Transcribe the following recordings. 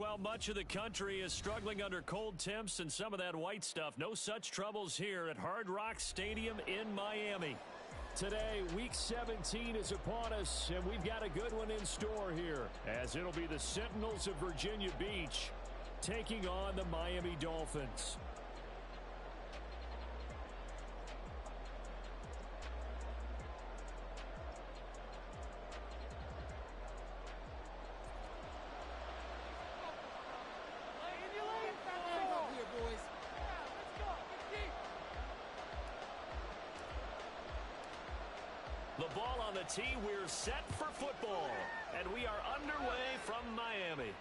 Well, much of the country is struggling under cold temps and some of that white stuff. No such troubles here at Hard Rock Stadium in Miami. Today, Week 17 is upon us, and we've got a good one in store here, as it'll be the Sentinels of Virginia Beach taking on the Miami Dolphins. The ball on the tee, we're set for football, and we are underway from Miami.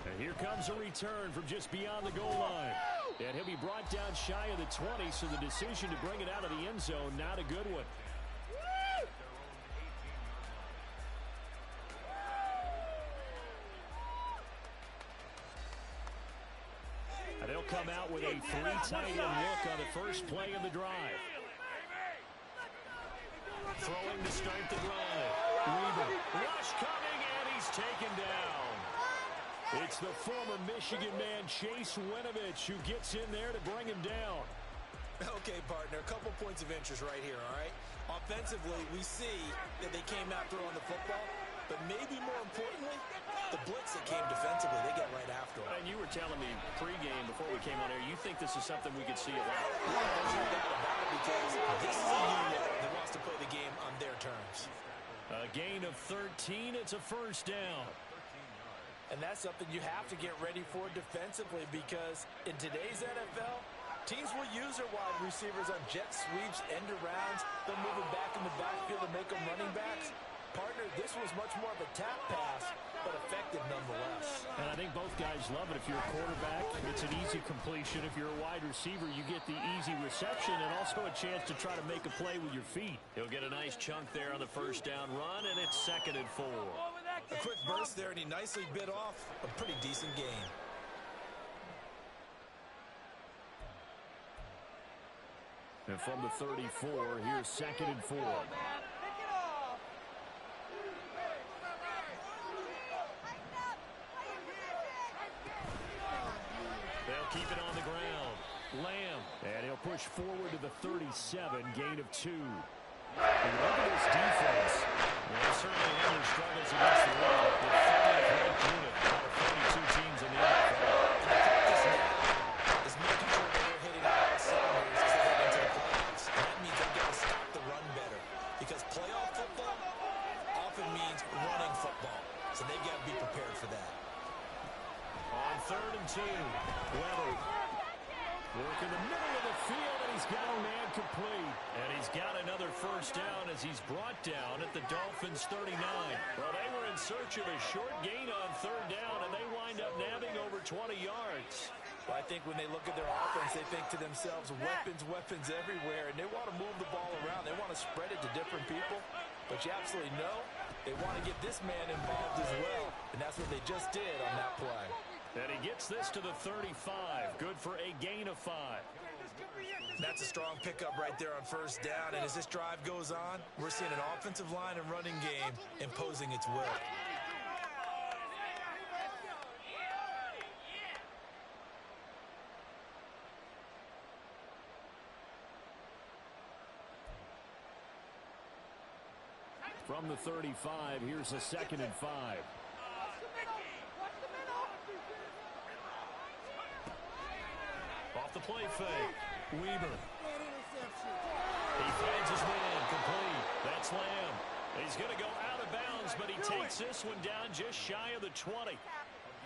And here comes a return from just beyond the goal line. And he'll be brought down shy of the 20, so the decision to bring it out of the end zone, not a good one. And they'll come out with a three tight end look on the first play of the drive. Throwing to start the drive. Weaver. Rush coming, and he's taken down. It's the former Michigan man, Chase Winovich, who gets in there to bring him down. Okay, partner, a couple points of interest right here, all right? Offensively, we see that they came out throwing the football, but maybe more importantly, the blitz that came defensively, they get right after it. And you were telling me pregame before we came on air, you think this is something we could see a lot. There's no doubt about it, because this is a unit that wants to play the game on their terms. A gain of 13, it's a first down. And that's something you have to get ready for defensively, because in today's NFL, teams will use their wide receivers on jet sweeps, end arounds. They'll move it back in the backfield and make them running backs. Partner, this was much more of a tap pass, but effective nonetheless. And I think both guys love it. If you're a quarterback, it's an easy completion. If you're a wide receiver, you get the easy reception and also a chance to try to make a play with your feet. He'll get a nice chunk there on the first down run, and it's 2nd and 4. A quick burst there, and he nicely bit off a pretty decent gain. And from the 34, here's 2nd and 4. They'll keep it on the ground. Lamb. And he'll push forward to the 37, gain of 2. And look at this defense. Well, certainly had their struggles against the run. The 30th-ranked unit out of 42 teams in the NFL. Is making sure that they're hitting all cylinders as they head into the playoffs. And that means they've got to stop the run better. Because playoff football often means running football. So they've got to be prepared for that. On 3rd and 2, Weber. Work in the middle of the field, and he's got a man complete. And he's got another first down as he's brought down at the Dolphins' 39. Well, they were in search of a short gain on 3rd down, and they wind up nabbing over 20 yards. Well, I think when they look at their offense, they think to themselves, weapons everywhere, and they want to move the ball around. They want to spread it to different people. But you absolutely know they want to get this man involved as well, and that's what they just did on that play. And he gets this to the 35. Good for a gain of 5. That's a strong pickup right there on first down. And as this drive goes on, we're seeing an offensive line and running game imposing its will. From the 35, here's a 2nd and 5. Off the play fake. Weaver. He finds his man complete. That's Lamb. He's going to go out of bounds, but he takes this one down just shy of the 20.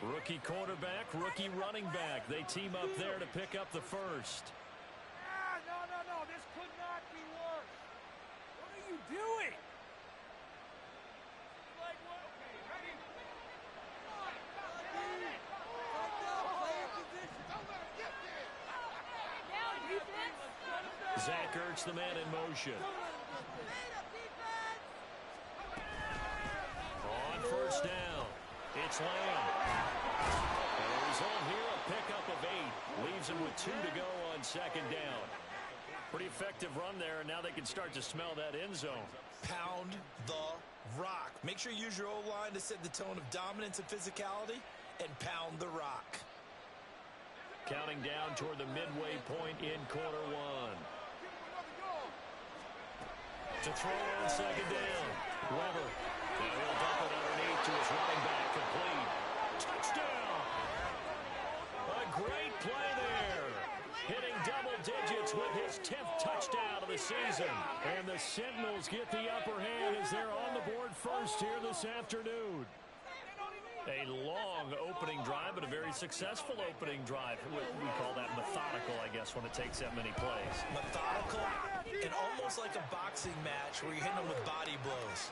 Rookie quarterback, rookie running back. They team up there to pick up the first. No. This could not be worse. What are you doing? Zach Ertz, the man in motion. On first down, it's Lamb. And the result here, a pickup of 8. Leaves him with 2 to go on 2nd down. Pretty effective run there, and now they can start to smell that end zone. Pound the rock. Make sure you use your O-line to set the tone of dominance and physicality. and pound the rock. Counting down toward the midway point in quarter one. To throw on second down. Weber. Now he'll dump it underneath to his running back. Complete. Touchdown. A great play there. Hitting double digits with his 10th touchdown of the season. And the Sentinels get the upper hand as they're on the board first here this afternoon. A long opening drive, but a very successful opening drive. We call that methodical, I guess, when it takes that many plays. Methodical and almost like a boxing match where you're hitting them with body blows.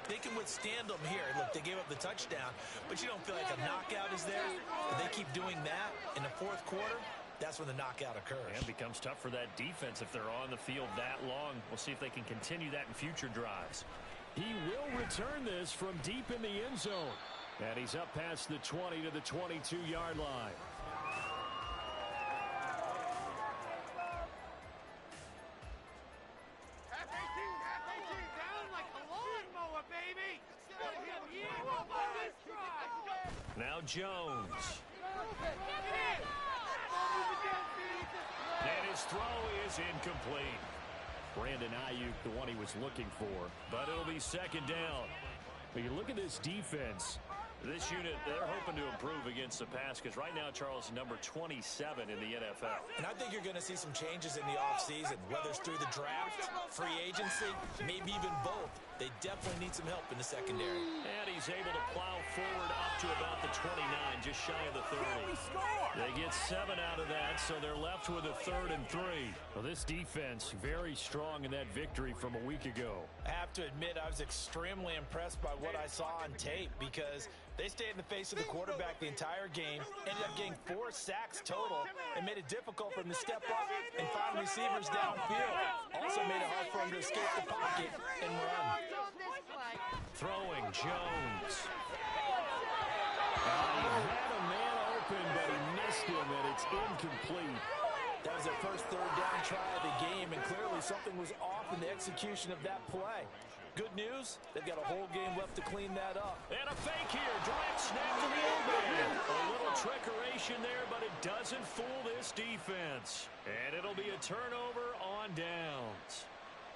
They can withstand them here. Look, they gave up the touchdown, but you don't feel like a knockout is there. But they keep doing that in the fourth quarter. That's when the knockout occurs. And it becomes tough for that defense if they're on the field that long. We'll see if they can continue that in future drives. He will return this from deep in the end zone. And he's up past the 20 to the 22-yard line. Now Jones. And his throw is incomplete. Brandon Ayuk, the one he was looking for. But it'll be second down. When you look at this defense, this unit, they're hoping to improve against the pass because right now, Charles, number 27 in the NFL. And I think you're going to see some changes in the offseason, whether it's through the draft, free agency, maybe even both. They definitely need some help in the secondary. And he's able to plow forward up to about the 29, just shy of the 30. They get 7 out of that, so they're left with a 3rd and 3. Well, this defense, very strong in that victory from a week ago. I have to admit, I was extremely impressed by what I saw on tape because they stayed in the face of the quarterback the entire game, ended up getting 4 sacks total, and made it difficult for him to step up and find receivers downfield. Also made it hard for him to escape the pocket and run. Throwing Jones. He had a man open, but he missed him, and it's incomplete. That was their first 3rd down try of the game, and clearly something was off in the execution of that play. Good news, they've got a whole game left to clean that up. And a fake here, direct snap to the old man. A little trickeration there, but it doesn't fool this defense. And it'll be a turnover on downs.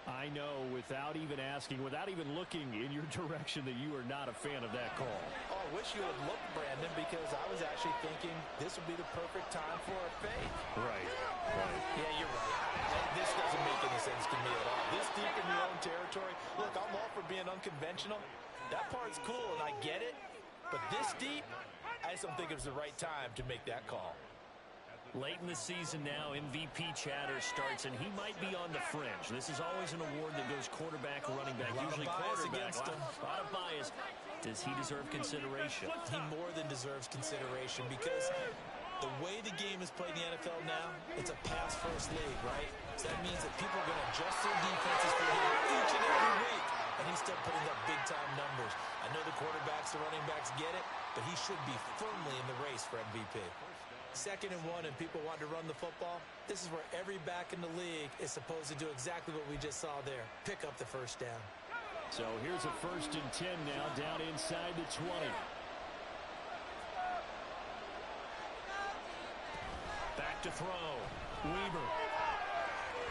I know, without even asking, without even looking in your direction, that you are not a fan of that call. Oh, I wish you had looked, Brandon, because I was actually thinking this would be the perfect time for a fake. Right. Yeah, you're right. This doesn't make any sense to me at all. This deep in your own territory, look, I'm all for being unconventional. That part's cool, and I get it. But this deep, I just don't think it was the right time to make that call. Late in the season now, MVP chatter starts, and he might be on the fringe. This is always an award that goes quarterback, running back, usually quarterback. A lot of bias. Does he deserve consideration? He more than deserves consideration because the way the game is played in the NFL now, it's a pass-first league, right? So that means that people are going to adjust their defenses for him each and every week, and he's still putting up big-time numbers. I know the quarterbacks, the running backs get it, but he should be firmly in the race for MVP. 2nd and 1 and people want to run the football. This is where every back in the league is supposed to do exactly what we just saw there. Pick up the first down. So here's a 1st and 10 now down inside the 20. Back to throw. Weber.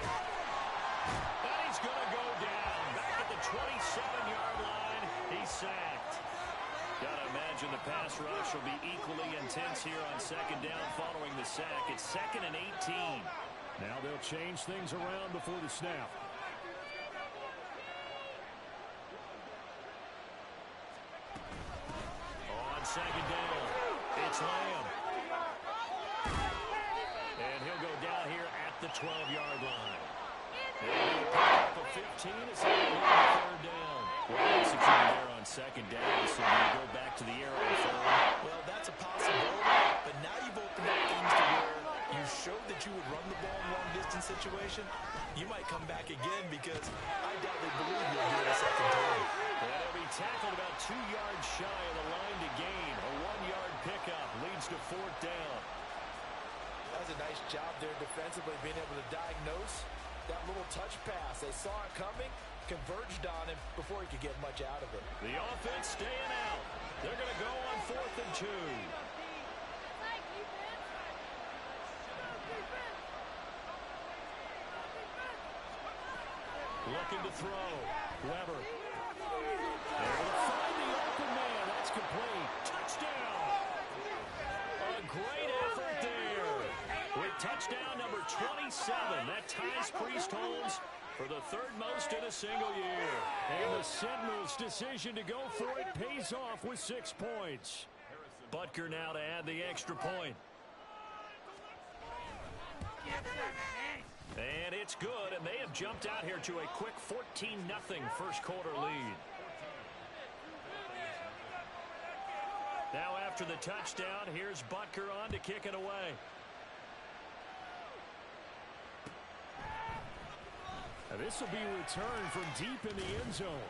And he's going to go down. Back at the 27-yard line. He's sacked. Got to imagine the pass rush will be equally intense here on 2nd down following the sack. It's 2nd and 18. Now they'll change things around before the snap. On 2nd down, it's Lamb. And he'll go down here at the 12-yard line. And he'll pick up a 15 as he goes on 3rd down. Well executed there on 2nd down, so you go back to the air on 3rd. Well, that's a possibility, but now you've opened up things to where you showed that you would run the ball in long-distance situation. You might come back again because I doubt they believe you'll do it a 2nd time. And he'll be tackled about 2 yards shy of the line to gain. A 1-yard pickup leads to 4th down. That was a nice job there defensively, being able to diagnose that little touch pass. They saw it coming, converged on him before he could get much out of it. The offense staying out. They're going to go on 4th and 2. Looking to throw. Weber. Able to find the open man. That's complete. Touchdown. A great effort there. With touchdown number 27. That ties Priest Holmes for the third most in a single year. And the Sentinels' decision to go for it pays off with 6 points. Butker now to add the extra point. And it's good, and they have jumped out here to a quick 14-0 first quarter lead. Now after the touchdown, here's Butker on to kick it away. Now this will be a return from deep in the end zone.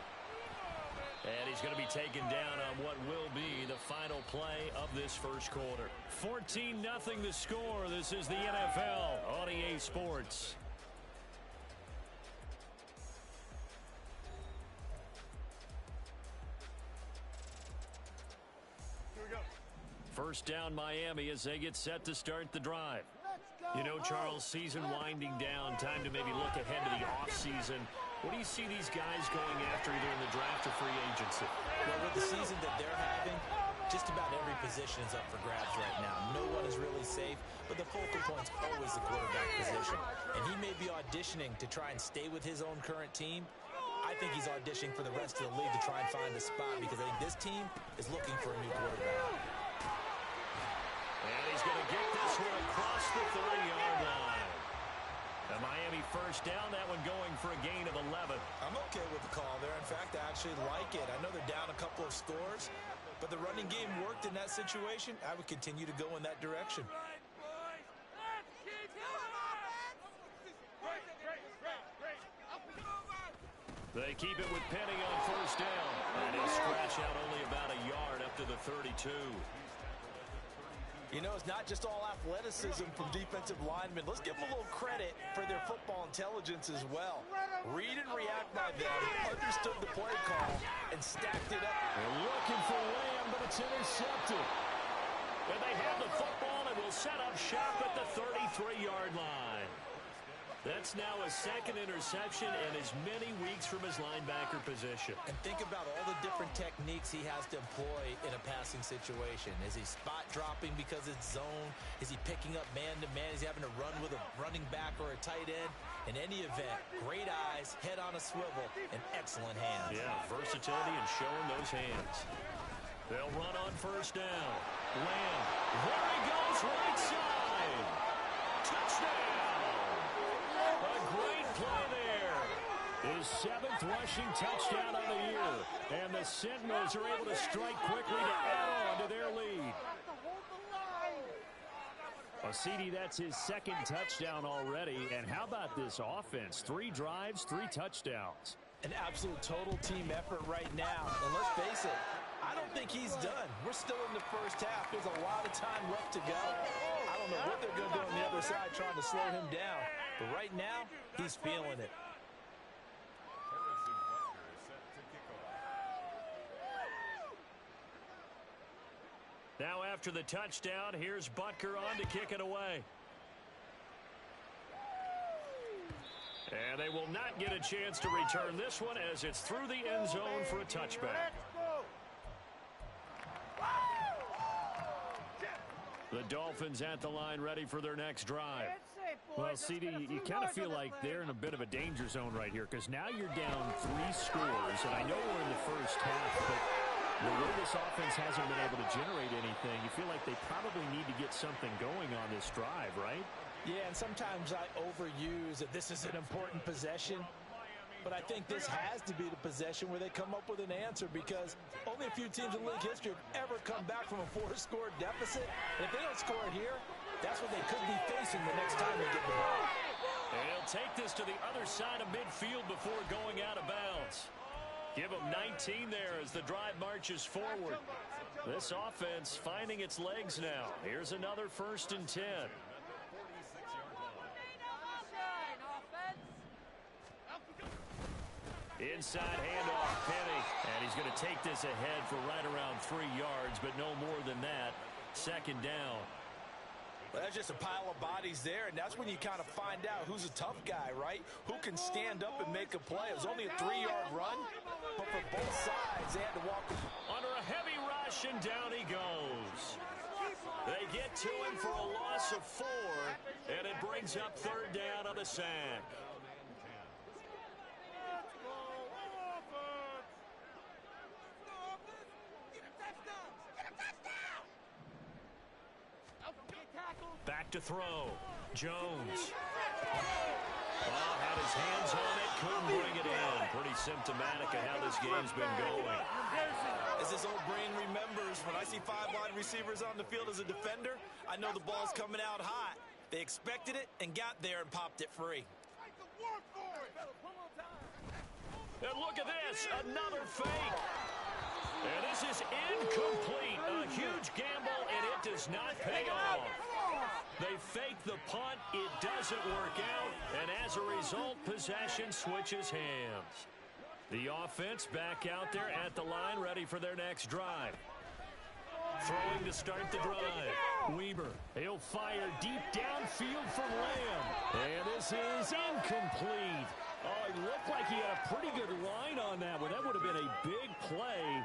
And he's going to be taken down on what will be the final play of this first quarter. 14-0 the score. This is the NFL on EA Sports. Here we go. First down Miami as they get set to start the drive. You know, Charles, season winding down, time to maybe look ahead to the offseason. What do you see these guys going after either in the draft or free agency? Well, with the season that they're having, just about every position is up for grabs right now. No one is really safe, but the focal point's always the quarterback position. And he may be auditioning to try and stay with his own current team. I think he's auditioning for the rest of the league to try and find a spot because I think this team is looking for a new quarterback. And he's going to get this one across the 30-yard line. The Miami first down, that one going for a gain of 11. I'm okay with the call there. In fact, I actually like it. I know they're down a couple of scores, but the running game worked in that situation. I would continue to go in that direction. They keep it with Penny on first down. And he'll scratch out only about a yard up to the 32. You know, it's not just all athleticism from defensive linemen. Let's give them a little credit for their football intelligence as well. Read and react by them, understood the play call, and stacked it up. They're looking for Lamb, but it's intercepted. And they have the football and will set up shop at the 33-yard line. That's now a second interception and as many weeks from his linebacker position. And think about all the different techniques he has to employ in a passing situation. Is he spot dropping because it's zone? Is he picking up man-to-man? Is he having to run with a running back or a tight end? In any event, great eyes, head on a swivel, and excellent hands. Yeah, versatility and showing those hands. They'll run on first down. Lamb, there he goes, right side. Touchdown. A great play there. His 7th rushing touchdown of the year. And the Sentinels are able to strike quickly to add on to their lead. Well, CD, that's his 2nd touchdown already. And how about this offense? 3 drives, 3 touchdowns. An absolute total team effort right now. And let's face it, I don't think he's done. We're still in the first half. There's a lot of time left to go. I don't know what they're going to do on the other side trying to slow him down. But right now, he's feeling it. Now after the touchdown, here's Butker on to kick it away. And they will not get a chance to return this one as it's through the end zone for a touchback. The Dolphins at the line ready for their next drive. Well, CD, you kind of feel like they're in a bit of a danger zone right here because now you're down 3 scores, and I know we're in the first half, but the way this offense hasn't been able to generate anything, you feel like they probably need to get something going on this drive, right? Yeah, and sometimes I overuse that this is an important possession. But I think this has to be the possession where they come up with an answer because only a few teams in league history have ever come back from a 4-score deficit. And if they don't score it here, that's what they could be facing the next time they get the ball. And he'll take this to the other side of midfield before going out of bounds. Give him 19 there as the drive marches forward. This offense finding its legs now. Here's another 1st and 10. Inside handoff, Penny. And he's going to take this ahead for right around 3 yards, but no more than that. 2nd down. Well, that's just a pile of bodies there, and that's when you kind of find out who's a tough guy, right? Who can stand up and make a play. It was only a 3-yard run, but for both sides, they had to walk. Under a heavy rush, and down he goes. They get to him for a loss of 4, and it brings up third down on the sack. Back to throw. Jones. Oh, had his hands on it, couldn't bring it in. Pretty symptomatic of how this game's been going. As this old brain remembers, when I see 5 wide receivers on the field as a defender, I know the ball's coming out hot. They expected it and got there and popped it free. And look at this, another fake. And this is incomplete. A huge gamble, and it does not pay off. They fake the punt. It doesn't work out. And as a result, possession switches hands. The offense back out there at the line, ready for their next drive. Throwing to start the drive. Weber, he'll fire deep downfield for Lamb. And this is incomplete. Oh, it looked like he had a pretty good line on that one. That would have been a big play,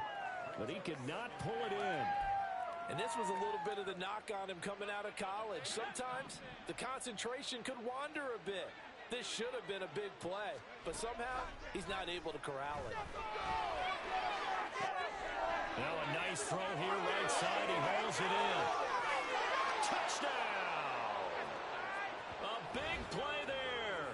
but he could not pull it in. And this was a little bit of the knock on him coming out of college. Sometimes the concentration could wander a bit. This should have been a big play, but somehow he's not able to corral it. Now a nice throw here right side. He hauls it in. Touchdown! A big play there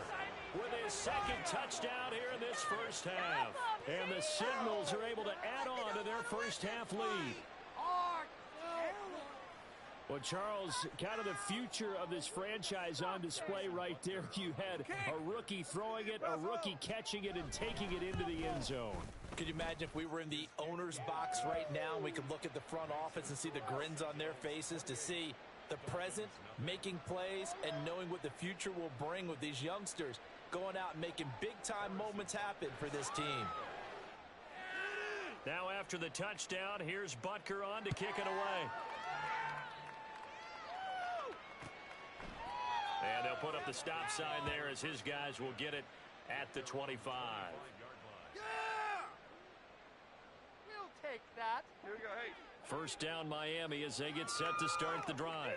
with his second touchdown here in this first half. And the Seminoles are able to add on to their first half lead. Well, Charles, kind of the future of this franchise on display right there. You had a rookie throwing it, a rookie catching it, and taking it into the end zone. Could you imagine if we were in the owner's box right now and we could look at the front office and see the grins on their faces, to see the present making plays and knowing what the future will bring with these youngsters going out and making big-time moments happen for this team. Now after the touchdown, here's Butker on to kick it away. And they'll put up the stop sign there as his guys will get it at the 25. Yeah! We'll take that. Here we go, hey. First down Miami as they get set to start the drive.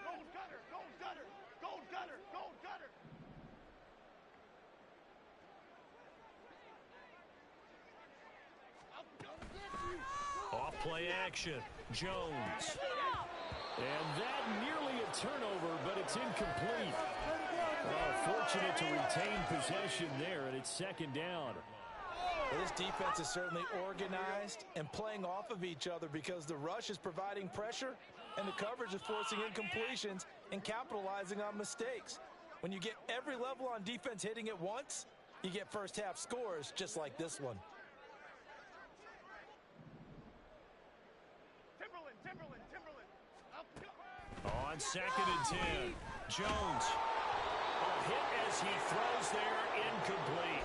Gold Gutter, Gold Gutter, Gold Gutter, Gold Gutter. Off play action. Jones. And that nearly a turnover, but it's incomplete. Fortunate to retain possession there, and it's second down. Well, this defense is certainly organized and playing off of each other because the rush is providing pressure and the coverage is forcing incompletions and capitalizing on mistakes. When you get every level on defense hitting at once, you get first half scores just like this one. On second and 10, Jones. A hit as he throws there, incomplete.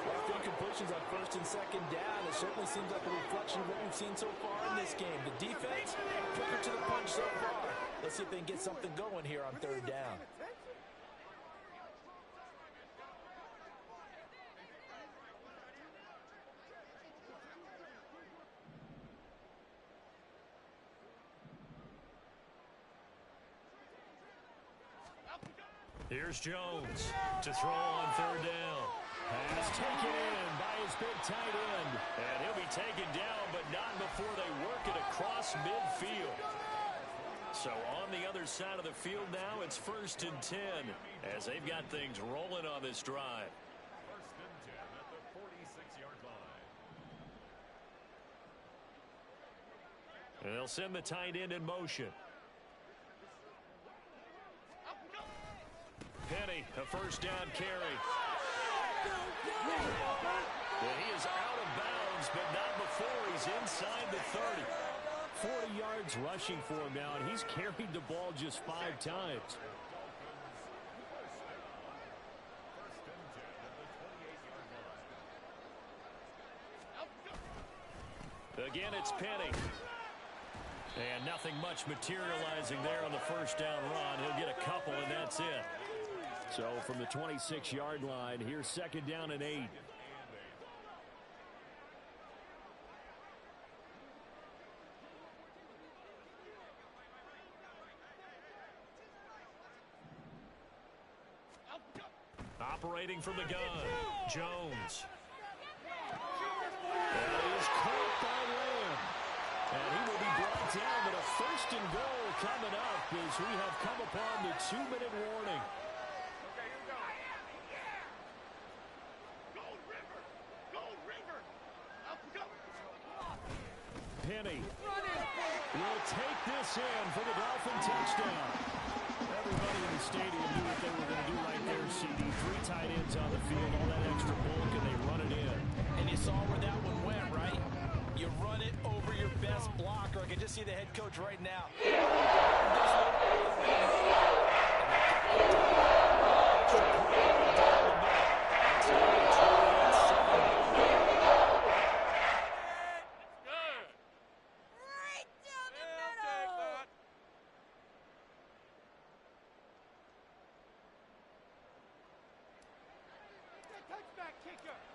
After incompletions on first and second down, it certainly seems like a reflection of what we've seen so far in this game. The defense, quicker to the punch so far. Let's see if they can get something going here on third down. Here's Jones to throw on third down. Pass taken in by his big tight end. And he'll be taken down, but not before they work it across midfield. So on the other side of the field now, it's first and 10 as they've got things rolling on this drive. First and 10 at the 46-yard line. And they'll send the tight end in motion. Penny, a first down carry. And he is out of bounds, but not before he's inside the 30. 40 yards rushing for him now, and he's carried the ball just 5 times. Again, it's Penny. And nothing much materializing there on the first down run. He'll get a couple, and that's it. So from the 26-yard line, here's second down and 8. Operating from the gun, Jones. And he is caught by Lamb. And he will be brought down, but a first and goal coming up as we have come upon the 2-minute warning. Penny will take this in for the Dolphin touchdown. Everybody in the stadium knew what they were going to do right there, CD. 3 tight ends on the field, all that extra bulk, and they run it in. And you saw where that one went, right? You run it over your best blocker. I can just see the head coach right now.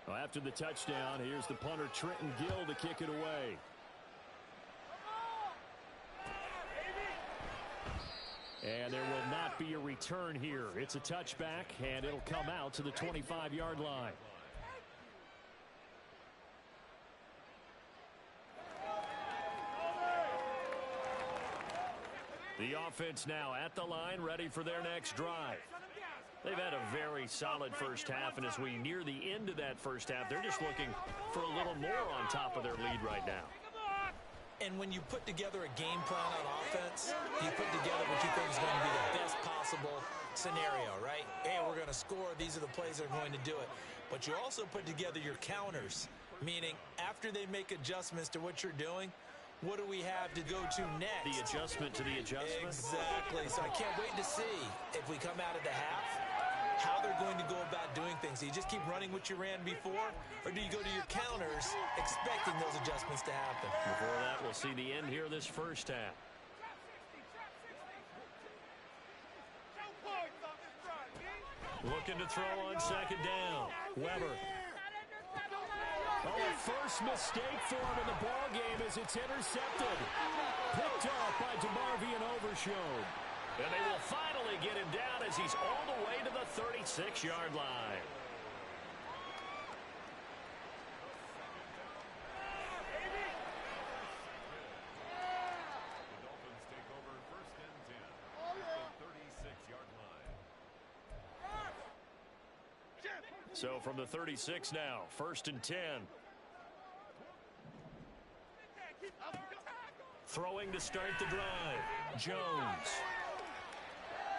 Well, after the touchdown, here's the punter, Trenton Gill, to kick it away. And there will not be a return here. It's a touchback, and it'll come out to the 25-yard line. The offense now at the line, ready for their next drive. They've had a very solid first half, and as we near the end of that first half, they're just looking for a little more on top of their lead right now. And when you put together a game plan on offense, you put together what you think is going to be the best possible scenario, right? Hey, we're going to score. These are the plays that are going to do it. But you also put together your counters, meaning after they make adjustments to what you're doing, what do we have to go to next? The adjustment to the adjustment? Exactly. So I can't wait to see if we come out of the half, how they're going to go about doing things. Do you just keep running what you ran before, or do you go to your counters expecting those adjustments to happen? Before that, we'll see the end here of this first half. Looking to throw on second down. Weber. Oh, a first mistake for him in the ball game as it's intercepted. Picked off by DeMarvion Overshown. And they will finally get him down as he's all the way to the 36-yard line. The Dolphins take over first and 10 at the 36-yard line. So from the 36 now, first and 10. Throwing to start the drive, Jones.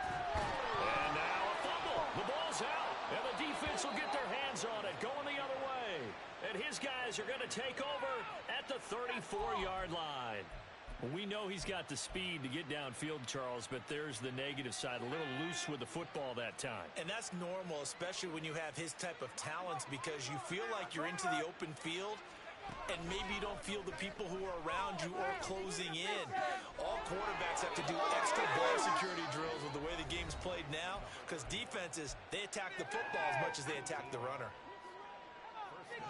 And now a fumble. The ball's out, and the defense will get their hands on it, going the other way. And his guys are going to take over at the 34-yard line. We know he's got the speed to get downfield, Charles, but there's the negative side, a little loose with the football that time. And that's normal, especially when you have his type of talents, because you feel like you're into the open field, and maybe you don't feel the people who are around you or closing in. All quarterbacks have to do extra ball security drills with the way the game's played now, because defenses, they attack the football as much as they attack the runner. Get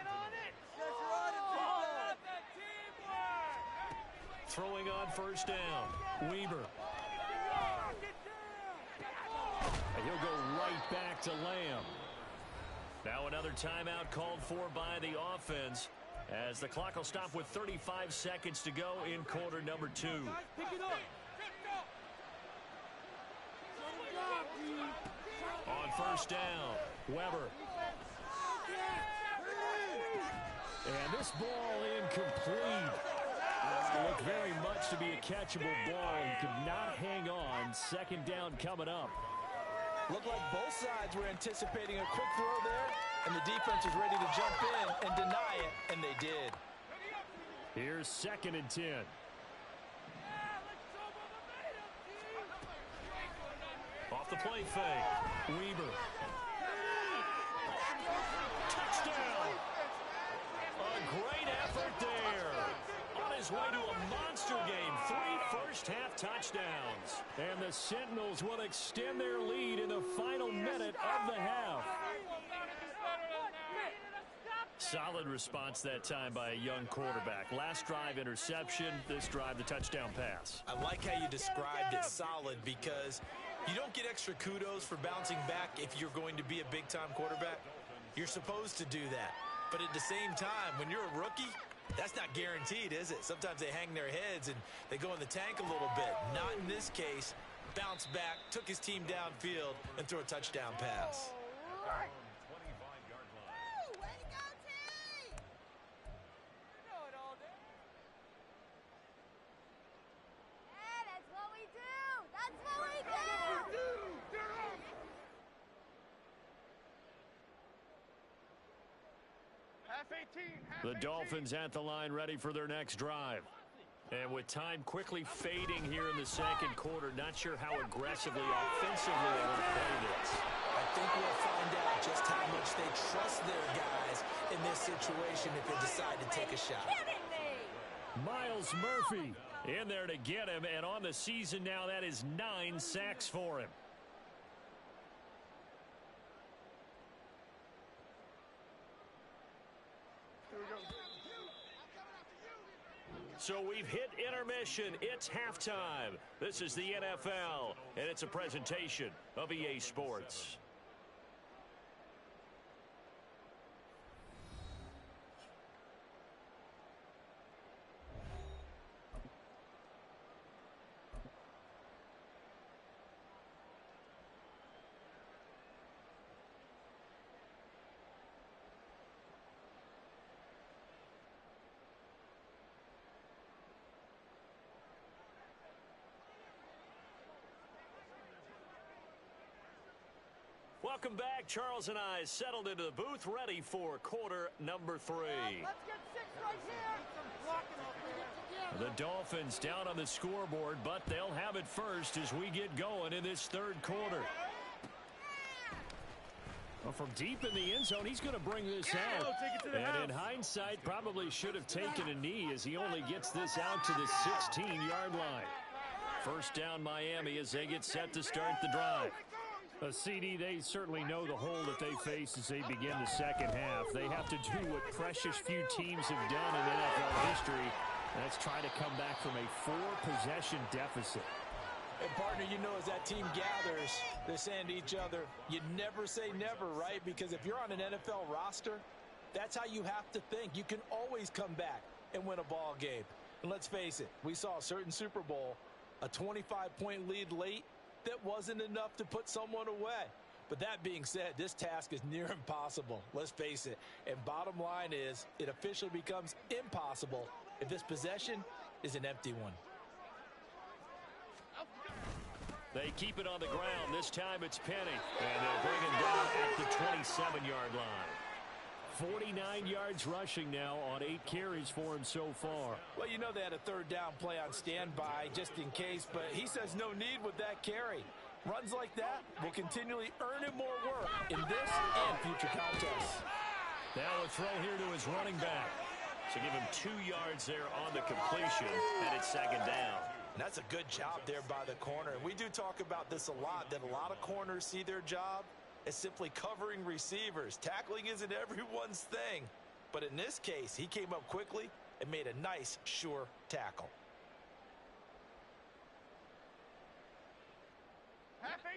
on it! Throwing on first down, Weber. And he'll go right back to Lamb. Now another timeout called for by the offense as the clock will stop with 35 seconds to go in quarter number 2. Pick it up. On first down, Weber. And this ball incomplete. Looked very much to be a catchable ball and could not hang on. Second down coming up. Looked like both sides were anticipating a quick throw there, and the defense was ready to jump in and deny it, and they did. Here's second and 10. Off the play fake, Weber. Touchdown! A great effort there. On his way to a monster game. 3 first-half touchdowns. And the Sentinels will extend their lead in the final minute of the half. Solid response that time by a young quarterback. Last drive, interception. This drive, the touchdown pass. I like how you described it, solid, because you don't get extra kudos for bouncing back if you're going to be a big-time quarterback. You're supposed to do that. But at the same time, when you're a rookie, that's not guaranteed, is it? Sometimes they hang their heads and they go in the tank a little bit. Not in this case. Bounced back, took his team downfield, and threw a touchdown pass. The Dolphins at the line, ready for their next drive. And with time quickly fading here in the second quarter, not sure how aggressively, offensively they will play this. I think we'll find out just how much they trust their guys in this situation if they decide to take a shot. Myles Murphy in there to get him, and on the season now, that is 9 sacks for him. So we've hit intermission. It's halftime. This is the NFL, and it's a presentation of EA Sports. Welcome back. Charles and I settled into the booth, ready for quarter number 3. Let's get 6 right here. The Dolphins down on the scoreboard, but they'll have it first as we get going in this third quarter. Well, from deep in the end zone, he's going to bring this out. And in hindsight, probably should have taken a knee as he only gets this out to the 16-yard line. First down, Miami, as they get set to start the drive. CD, they certainly know the hole that they face as they begin the second half. They have to do what precious few teams have done in NFL history. That's try to come back from a 4-possession deficit. And, partner, you know, as that team gathers, they're saying to each other, you never say never, right? Because if you're on an NFL roster, that's how you have to think. You can always come back and win a ball game. And let's face it, we saw a certain Super Bowl, a 25-point lead late, that wasn't enough to put someone away. But that being said, this task is near impossible. Let's face it. And bottom line is, it officially becomes impossible if this possession is an empty one. They keep it on the ground. This time it's Penny. And they'll bring him down at the 27-yard line. 49 yards rushing now on 8 carries for him so far. Well, you know they had a third down play on standby just in case, but he says no need with that carry. Runs like that will continually earn him more work in this and future contests. Now a throw here to his running back. So give him 2 yards there on the completion, and it's second down. And that's a good job there by the corner. And we do talk about this a lot, that a lot of corners see their job as simply covering receivers. Tackling isn't everyone's thing. But in this case, he came up quickly and made a nice, sure tackle.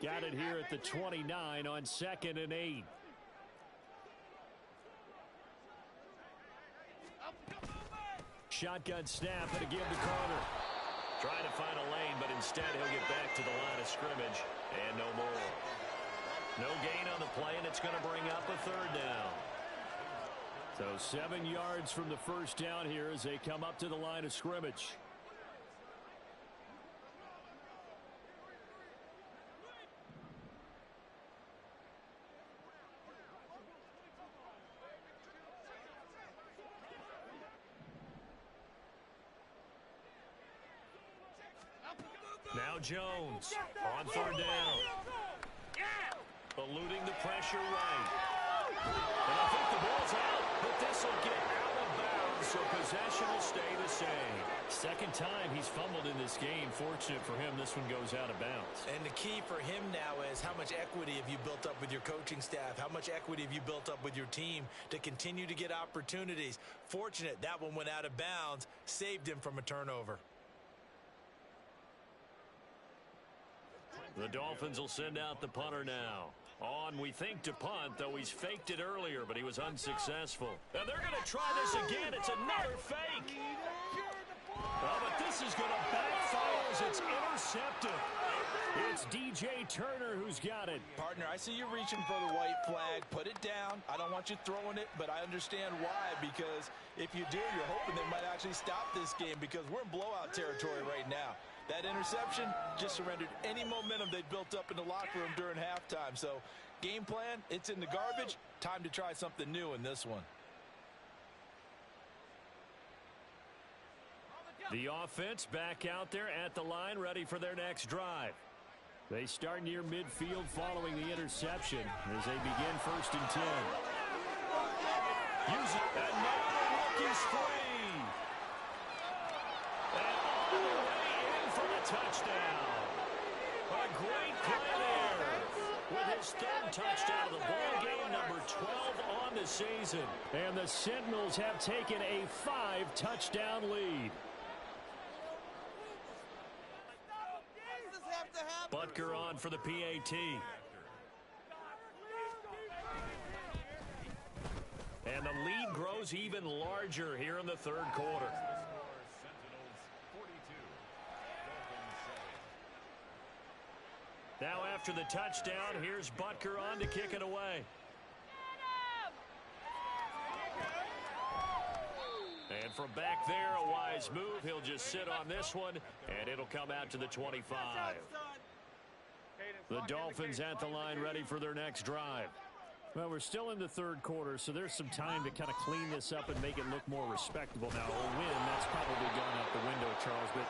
Got it here at the 29 on 2nd and 8. Shotgun snap, and again to Carter. Trying to find a lane, but instead he'll get back to the line of scrimmage. And no more. No gain on the play, and it's going to bring up a third down. So 7 yards from the first down here as they come up to the line of scrimmage. Now Jones on third down. Eluding the pressure right. And I think the ball's out, but this will get out of bounds so possession will stay the same. Second time he's fumbled in this game. Fortunate for him, this one goes out of bounds. And the key for him now is how much equity have you built up with your coaching staff? How much equity have you built up with your team to continue to get opportunities? Fortunate that one went out of bounds, saved him from a turnover. The Dolphins will send out the punter now. On, we think, to punt, though he's faked it earlier, but he was unsuccessful. And they're going to try this again. It's another fake. Oh, but this is going to backfire as it's intercepted. It's DJ Turner who's got it. Partner, I see you reaching for the white flag. Put it down. I don't want you throwing it, but I understand why, because if you do, you're hoping they might actually stop this game, because we're in blowout territory right now. That interception just surrendered any momentum they built up in the locker room during halftime. So, game plan, it's in the garbage. Time to try something new in this one. The offense back out there at the line, ready for their next drive. They start near midfield following the interception as they begin 1st and 10. Use it. And now the rookie's free. And all the way in for the touchdown. A great play there. With his 3rd touchdown of the ball game, number 12 on the season. And the Sentinels have taken a 5-touchdown lead. Butker on for the PAT. And the lead grows even larger here in the 3rd quarter. Now after the touchdown, here's Butker on to kick it away. And from back there, a wise move. He'll just sit on this one, and it'll come out to the 25. The Dolphins at the line, ready for their next drive. Well, we're still in the 3rd quarter, so there's some time to kind of clean this up and make it look more respectable. Now, a win, that's probably gone out the window, Charles, but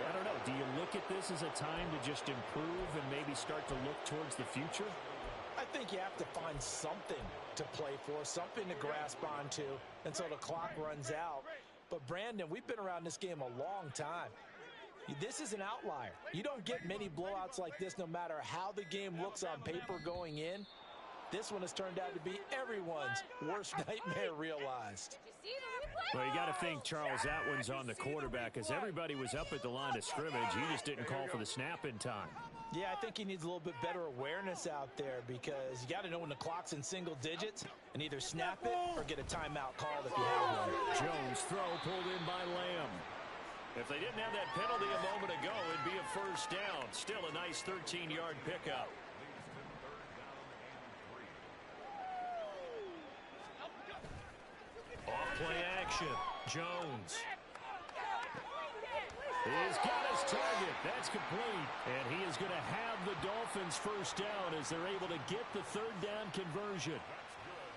I don't know. Do you look at this as a time to just improve and maybe start to look towards the future? I think you have to find something to play for, something to grasp onto until the clock runs out. But, Brandon, we've been around this game a long time. This is an outlier. You don't get many blowouts like this no matter how the game looks on paper going in. This one has turned out to be everyone's worst nightmare realized. Well, you got to think, Charles, that one's on the quarterback, as everybody was up at the line of scrimmage. He just didn't call for the snap in time. Yeah, I think he needs a little bit better awareness out there, because you got to know when the clock's in single digits and either snap it or get a timeout called if you have one. Jones' throw pulled in by Lamb. If they didn't have that penalty a moment ago, it'd be a 1st down. Still a nice 13-yard pickup. Off-play action. Jones. He's got his target. That's complete. And he is going to have the Dolphins 1st down as they're able to get the 3rd down conversion.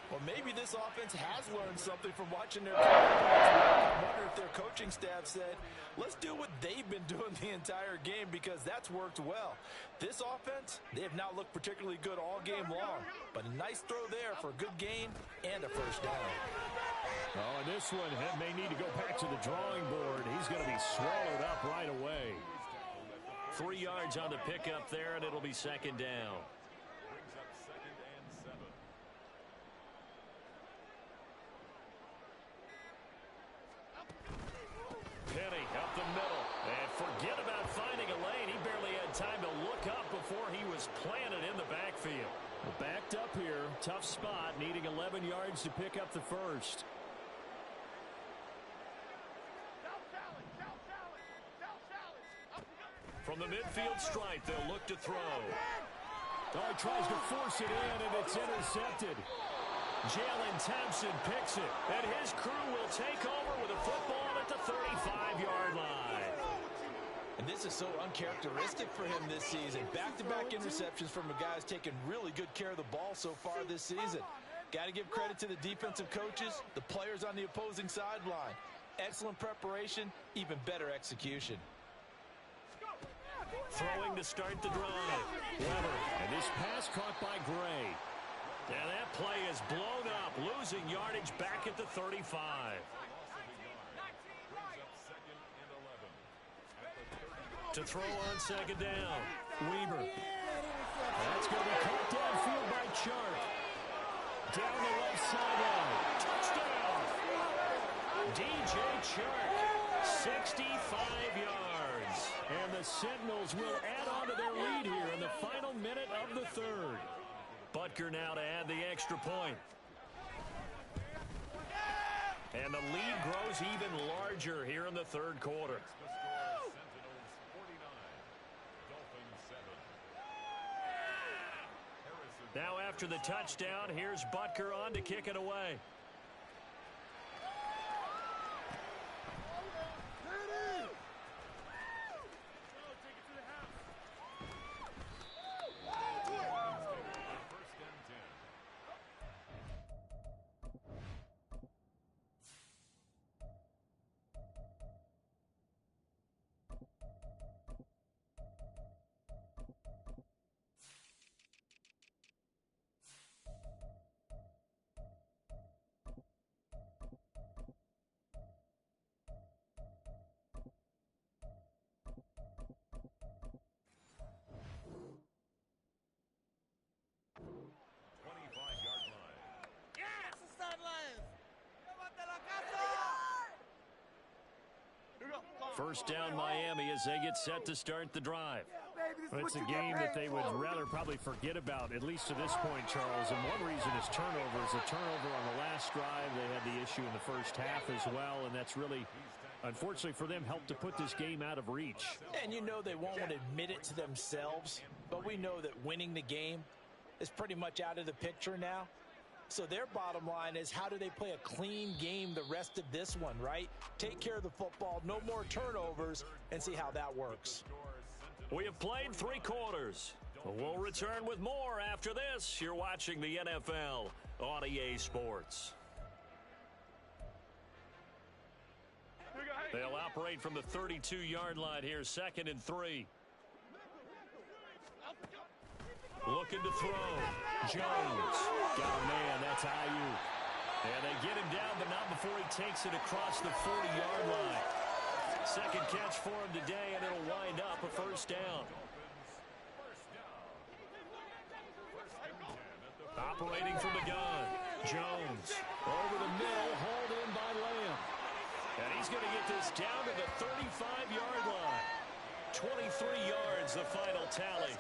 Well, maybe this offense has learned something from watching their I wonder if their coaching staff said, let's do what they've been doing the entire game, because that's worked well. This offense, they have not looked particularly good all game long, but a nice throw there for a good gain and a 1st down. Oh, and this one may need to go back to the drawing board. He's going to be swallowed up right away. 3 yards on the pickup there, and it'll be 2nd down. Penny up the middle. And forget about finding a lane. He barely had time to look up before he was planted in the backfield. Well, backed up here. Tough spot. Needing 11 yards to pick up the 1st. From the midfield stripe, they'll look to throw. Oh, he tries to force it in, and it's intercepted. Jalen Thompson picks it, and his crew will take over with a football at the 35-yard line. And this is so uncharacteristic for him this season. Back-to-back interceptions from a guy who's taken really good care of the ball so far this season. Got to give credit to the defensive coaches, the players on the opposing sideline. Excellent preparation, even better execution. Throwing to start the drive. Weber, and this pass caught by Gray. And that play is blown up, losing yardage back at the 35. To throw on second down. Weber. That's going to be caught downfield by Chark. Down the left sideline. Touchdown. DJ Chark, 65 yards. And the Sentinels will add on to their lead here in the final minute of the third. Butker now to add the extra point. And the lead grows even larger here in the third quarter. Now after the touchdown, here's Butker on to kick it away. First down Miami as they get set to start the drive. Well, it's a game that they would rather probably forget about, at least to this point, Charles. And one reason is turnovers. A turnover on the last drive. They had the issue in the first half as well, and that's really, unfortunately for them, helped to put this game out of reach. And you know they won't admit it to themselves, but we know that winning the game is pretty much out of the picture now. So their bottom line is, how do they play a clean game the rest of this one, right? Take care of the football, no more turnovers, and see how that works. We have played 3 quarters. We'll return with more after this. You're watching the NFL on EA Sports. They'll operate from the 32-yard line here, 2nd and 3. Looking to throw. Jones. Got a man. That's Ayuk. And they get him down, but not before he takes it across the 40-yard line. Second catch for him today, and it'll wind up a first down. Operating from the gun. Jones. Over the middle, hauled in by Lamb. And he's going to get this down to the 35-yard line. 23 yards, the final tally.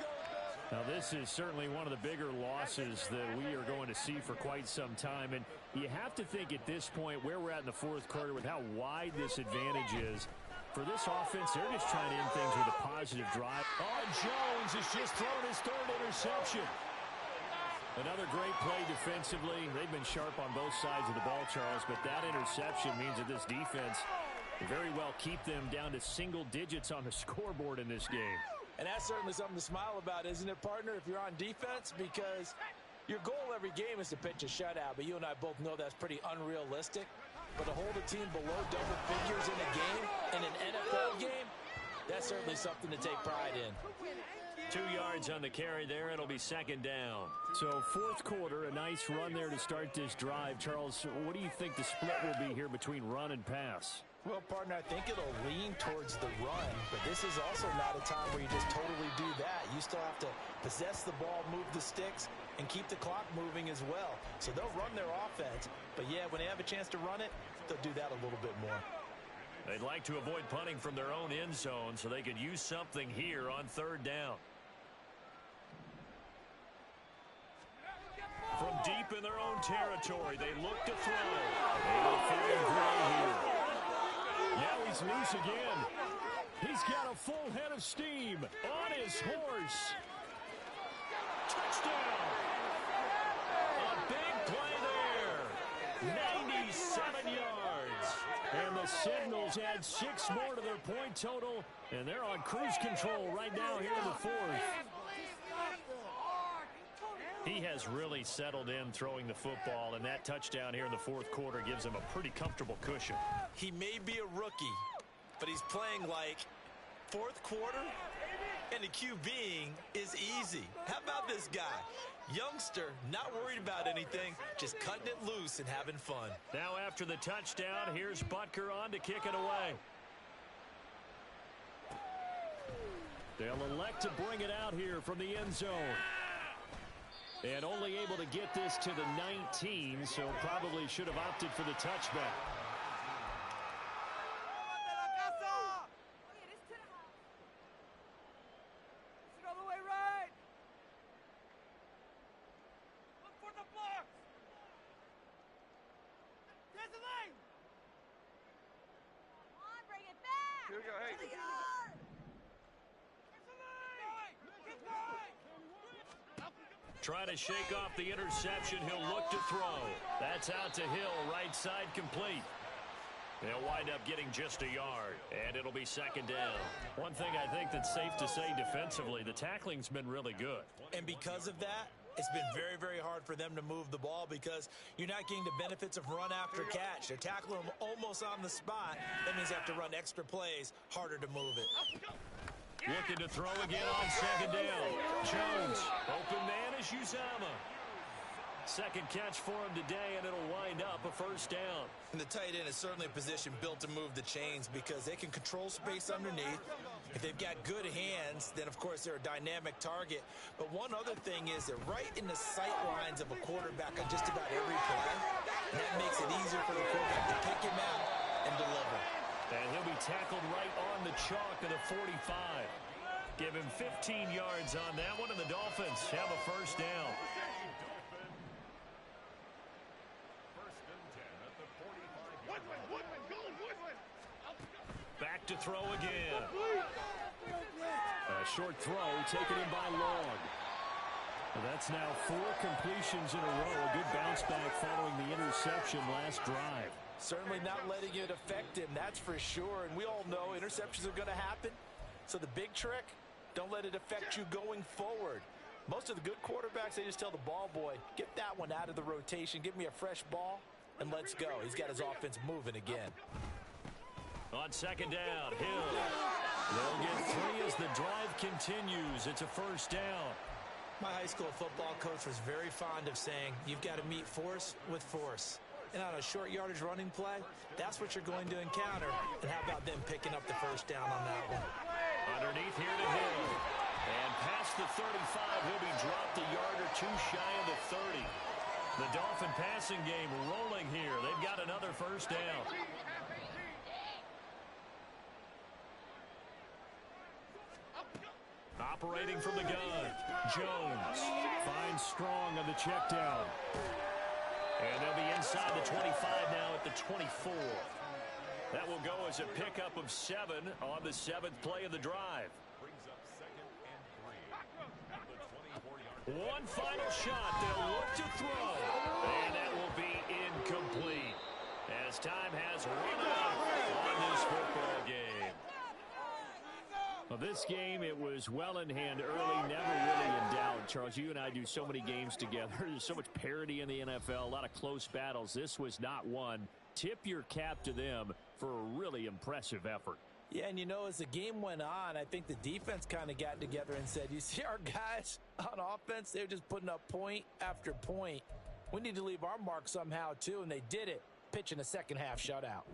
Now, this is certainly one of the bigger losses that we are going to see for quite some time. And you have to think at this point where we're at in the fourth quarter with how wide this advantage is. For this offense, they're just trying to end things with a positive drive. Oh, Jones has just thrown his 3rd interception. Another great play defensively. They've been sharp on both sides of the ball, Charles, but that interception means that this defense very well keep them down to single digits on the scoreboard in this game. And that's certainly something to smile about, isn't it, partner, if you're on defense? Because your goal every game is to pitch a shutout, but you and I both know that's pretty unrealistic. But to hold a team below double figures in a game, in an NFL game, that's certainly something to take pride in. 2 yards on the carry there. It'll be 2nd down. So fourth quarter, a nice run there to start this drive. Charles, what do you think the split will be here between run and pass? Well, partner, I think it'll lean towards the run, but this is also not a time where you just totally do that. You still have to possess the ball, move the sticks, and keep the clock moving as well. So they'll run their offense, but yeah, when they have a chance to run it, they'll do that a little bit more. They'd like to avoid punting from their own end zone so they could use something here on 3rd down. From deep in their own territory, they look to throw. Able to find Gray here. Now he's loose again. He's got a full head of steam on his horse. Touchdown! A big play there. 97 yards. And the Sentinels add 6 more to their point total, and they're on cruise control right now here in the fourth. He has really settled in throwing the football, and that touchdown here in the fourth quarter gives him a pretty comfortable cushion. He may be a rookie, but he's playing like fourth quarter, and the QBing is easy. How about this guy? Youngster, not worried about anything, just cutting it loose and having fun. Now after the touchdown, here's Butker on to kick it away. They'll elect to bring it out here from the end zone. And only able to get this to the 19, so probably should have opted for the touchback. Trying to shake off the interception. He'll look to throw. That's out to Hill, right side complete. They'll wind up getting just a yard, and it'll be second down. One thing I think that's safe to say defensively, the tackling's been really good. And because of that, it's been very, very hard for them to move the ball because you're not getting the benefits of run after catch. They're tackling them almost on the spot. That means they have to run extra plays, harder to move it. Looking to throw again on second down. Jones, open man is Uzomah. Second catch for him today, and it'll wind up a first down. And the tight end is certainly a position built to move the chains because they can control space underneath. If they've got good hands, then, of course, they're a dynamic target. But one other thing is they're right in the sight lines of a quarterback on just about every play. And that makes it easier for the quarterback to pick him out and deliver. And he'll be tackled right on the chalk of the 45. Give him 15 yards on that one, and the Dolphins have a first down. Back to throw again. A short throw taken in by Long. Well, that's now 4 completions in a row. A good bounce back following the interception last drive. Certainly not letting it affect him, that's for sure. And we all know interceptions are going to happen. So the big trick, don't let it affect you going forward. Most of the good quarterbacks, they just tell the ball boy, get that one out of the rotation, give me a fresh ball, and let's go. He's got his offense moving again. On second down, Hill. They'll get 3 as the drive continues. It's a first down. My high school football coach was very fond of saying, you've got to meet force with force. And on a short yardage running play, that's what you're going to encounter. And how about them picking up the first down on that one? Underneath here to Hill. And past the 35, he'll be dropped a yard or 2 shy of the 30. The Dolphin passing game rolling here. They've got another first down. Operating from the gun, Jones finds Strong on the check down. And they'll be inside the 25 now at the 24. That will go as a pickup of 7 on the 7th play of the drive. One final shot. They'll look to throw. And that will be incomplete as time has run out on this football game. Well, this game, it was well in hand early, never really in doubt. Charles, you and I do so many games together. There's so much parity in the NFL, a lot of close battles. This was not one. Tip your cap to them for a really impressive effort. Yeah, and you know, as the game went on, I think the defense kind of got together and said, you see our guys on offense, they're just putting up point after point. We need to leave our mark somehow, too, and they did it, pitching a second-half shutout.